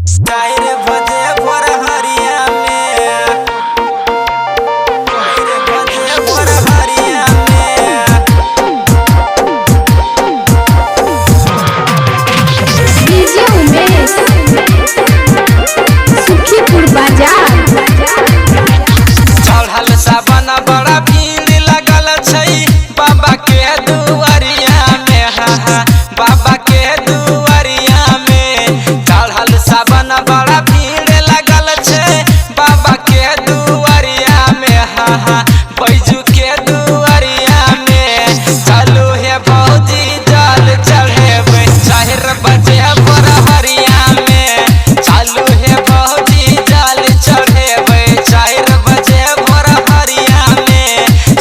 चार बजे भोर हरिया में, 4 बजे भोर हरिया में। डीजे उमेश सुखीपुर बाजार। चढ़ल सावन बड़ा भीड़ लगल छै बाबा के दुआरिया में। हाँ बाबा के दुआरिया में चढ़ल सावन बड़ा भीड़ लगल छै बाबा के दुआरिया में। हाँ बैजू के दुआरिया में चलू हे भौजी जल चढ़ेबै 4 बजे भोर हरिया में। चलू हे भौजी जल चढ़ेबै 4 बजे भोर हरिया में।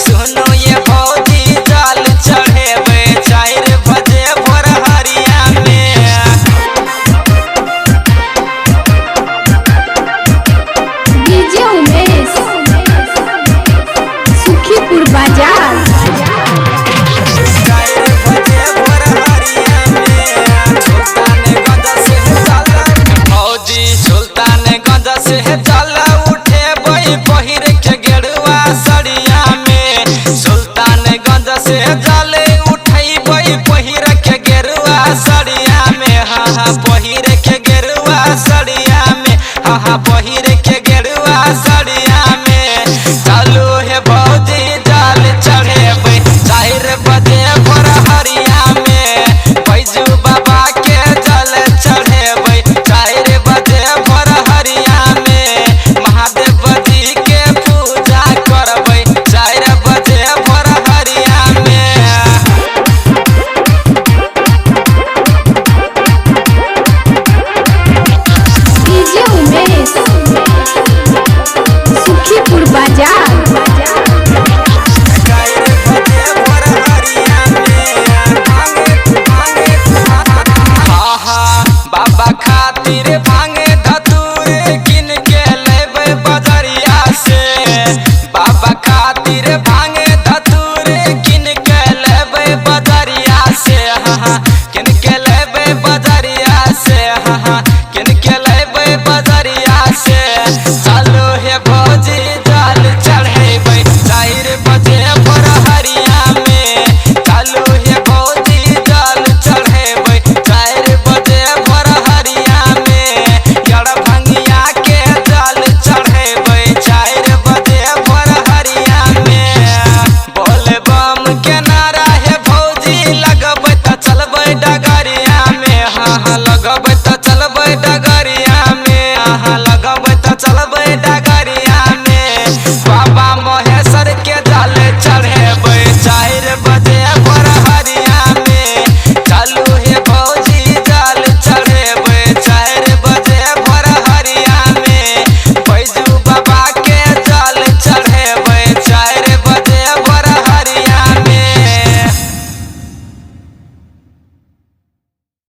सुनो ये भौजी जल चढ़ेबै 4 बजे भोर हरिया में। डीजे उमेश सुखीपुर बाजार। 4 बजे भोर हरिया में सुल्तानगंज से चल भौजी सुल्तानगंज से चल उठेबै पहिर के गेरुआ सड़िया में। सुल्तानगंज से जल उठेबै पहिर के गेरुआ सड़िया में। हाँ पहिर के गेरुआ सड़िया में। हाँ पहिर के गेरुआ सड़िया में चलू हे भौजी जल चढ़ेबै 4 बजे भोर हरिया में। बैजू बाबा के जल चढ़ेबै 4 बजे भोर हरिया में। महादेव जी के पूजा करबै 4 बजे भोर हरिया में। डीजे उमेश सुखीपुर बाजार। 4 बजे भोर हरिया में हाँ बाबा खातिर भांगे धतूर किन के लेबै बजरिया से। बाबा खातिर भांगे धतूर किन के लेबै बजरिया से। हाँ किन के लेबै बजरिया से। हाँ किन के लेबै बजरिया से। चलो हे भौजी जल चढ़ेबै 4 बजे भोर हरिया में। चलो हे भौजी जल चढ़ेबै 4 बजे भोर हरिया में। गड़ भंगिया के जल चढ़ेबै 4 बजे भोर हरिया में। बोल बम के नारा हे भौजी लगबै त चलबै डगरिया में। हाँ लगबै त चलबै डगरिया में। हाँ लगबै त चलबै डगरिया में। बाबा महेश्वर